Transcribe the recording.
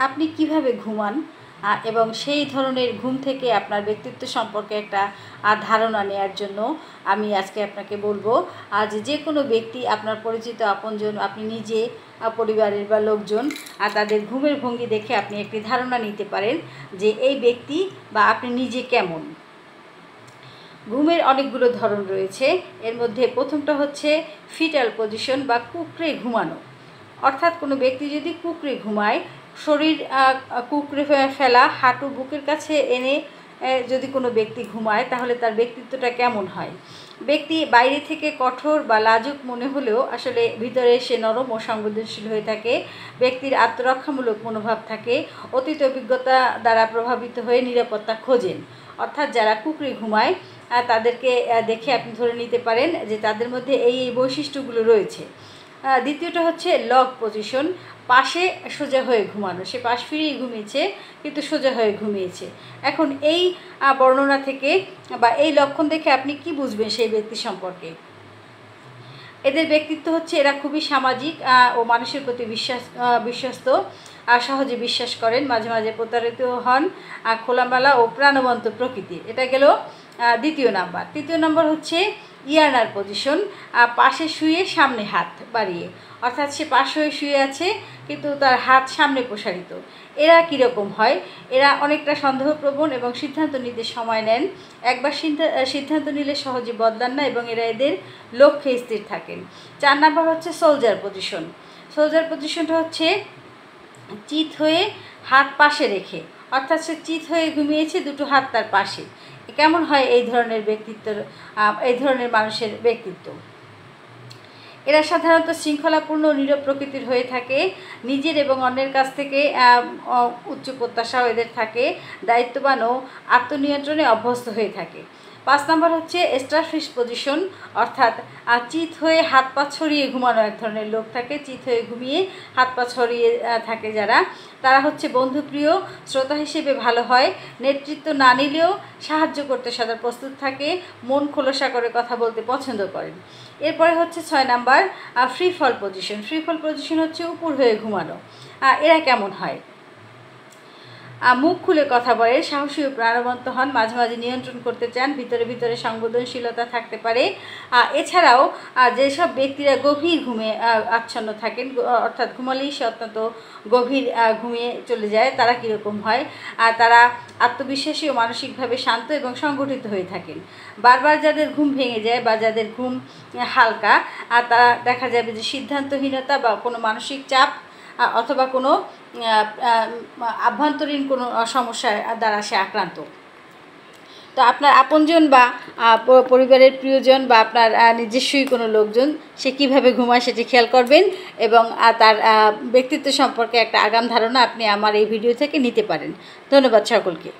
আপনি কিভাবে ঘুমান এবং সেই ধরনের ঘুম থেকে আপনার ব্যক্তিত্ব সম্পর্কে একটা ধারণা নেওয়ার জন্য আমি আজকে আপনাকে বলবো। যে কোনো ব্যক্তি, আপনার পরিচিত আপনজন, আপনি নিজে, পরিবারের বা লোকজন, তাদের ঘুমের ভঙ্গি দেখে আপনি একটি ধারণা নিতে পারেন যে এই ব্যক্তি বা আপনি নিজে কেমন। ঘুমের অনেকগুলো ধরন রয়েছে। এর মধ্যে প্রথমটা হচ্ছে ফিটাল পজিশন বা কুঁকড়ে ঘুমানো। অর্থাৎ কোনো ব্যক্তি যদি কুঁকড়ে ঘুমায়, শরীর কুঁকড়ে ফেলা, হাঁটু বুকের কাছে এনে যদি কোনো ব্যক্তি ঘুমায়, তাহলে তার ব্যক্তিত্বটা কেমন হয়। ব্যক্তি বাইরে থেকে কঠোর বা লাজুক মনে হলেও আসলে ভিতরে সে নরম ও সংবেদনশীল হয়ে থাকে। ব্যক্তির আত্মরক্ষামূলক মনোভাব থাকে। অতীত অভিজ্ঞতা দ্বারা প্রভাবিত হয়ে নিরাপত্তা খোঁজেন। অর্থাৎ যারা কুঁকড়ে ঘুমায় তাদেরকে দেখে আপনি ধরে নিতে পারেন যে তাদের মধ্যে এই বৈশিষ্ট্যগুলো রয়েছে। দ্বিতীয়টা হচ্ছে লগ পজিশন, পাশে সোজা হয়ে ঘুমানো। সে পাশ ফিরিয়ে ঘুমিয়েছে কিন্তু সোজা হয়ে ঘুমিয়েছে। এখন এই বর্ণনা থেকে বা এই লক্ষণ দেখে আপনি কি বুঝবেন সেই ব্যক্তি সম্পর্কে? এদের ব্যক্তিত্ব হচ্ছে এরা খুবই সামাজিক ও মানুষের প্রতি বিশ্বস্ত, সহজে বিশ্বাস করেন, মাঝে মাঝে প্রতারিত হন, খোলামেলা ও প্রাণবন্ত প্রকৃতির। এটা গেল দ্বিতীয় নাম্বার। তৃতীয় নম্বর হচ্ছে ইয়ার্নার পজিশন, পাশে শুয়ে সামনে হাত বাড়িয়ে। অর্থাৎ সে পাশ হয়ে শুয়ে আছে কিন্তু তার হাত সামনে প্রসারিত। এরা কীরকম হয়? এরা অনেকটা সন্দেহপ্রবণ এবং সিদ্ধান্ত নিতে সময় নেন। একবার সিদ্ধান্ত নিলে সহজে বদলান না এবং এদের লক্ষ্যে স্থির থাকেন। 4 নাম্বার হচ্ছে সোলজার পজিশন। সোলজার পজিশনটা হচ্ছে চিত হয়ে হাত পাশে রেখে। অর্থাৎ সে চিত হয়ে ঘুমিয়েছে, দুটো হাত তার পাশে। কেমন হয় এই ধরনের এই ধরনের মানুষের ব্যক্তিত্ব? এরা সাধারণত শৃঙ্খলাপূর্ণ নীরব প্রকৃতির হয়ে থাকে। নিজের এবং অন্যের কাছ থেকে উচ্চ প্রত্যাশাও এদের থাকে। দায়িত্ববান ও আত্মনিয়ন্ত্রণে অভ্যস্ত হয়ে থাকে। 5 নম্বর হচ্ছে স্টারফিশ পজিশন, অর্থাৎ চিত হয়ে হাত পা ছড়িয়ে ঘুমানো এক ধরনের লোক থাকে। চিত হয়ে ঘুমিয়ে হাত পা ছড়িয়ে থাকে যারা, তারা হচ্ছে বন্ধুপ্রিয়, শ্রোতা হিসেবে ভালো হয়। নেতৃত্ব না নিলেও সাহায্য করতে সদা প্রস্তুত থাকে। মন খোলসা করে কথা বলতে পছন্দ করেন। এরপরে হচ্ছে 6 number free fall position. Free fall position হচ্ছে উপর হয়ে ঘুমানো। এরা কেমন হয়? মুখ খুলে কথা বলে, সাহসী ও প্রাণবন্ত হন, মাঝে মাঝে নিয়ন্ত্রণ করতে চান, ভিতরে ভিতরে সংবেদনশীলতা থাকতে পারে। এছাড়াও যেসব ব্যক্তিরা গভীর ঘুমে আচ্ছন্ন থাকেন, অর্থাৎ ঘুমালেই সে অত্যন্ত গভীর ঘুমিয়ে চলে যায়, তারা কীরকম হয়? তারা আত্মবিশ্বাসী ও মানসিকভাবে শান্ত এবং সংগঠিত হয়ে থাকেন। বারবার যাদের ঘুম ভেঙে যায় বা যাদের ঘুম হালকা, তারা দেখা যাবে যে সিদ্ধান্তহীনতা বা কোনো মানসিক চাপ অথবা কোনো আভ্যন্তরীণ কোনো সমস্যার দ্বারা সে আক্রান্ত। তো আপনার আপনজন বা পরিবারের প্রিয়জন বা আপনার নিজস্বই কোনো লোকজন সে কীভাবে ঘুমায় সেটি খেয়াল করবেন এবং তার ব্যক্তিত্ব সম্পর্কে একটা আগাম ধারণা আপনি আমার এই ভিডিও থেকে নিতে পারেন। ধন্যবাদ সকলকে।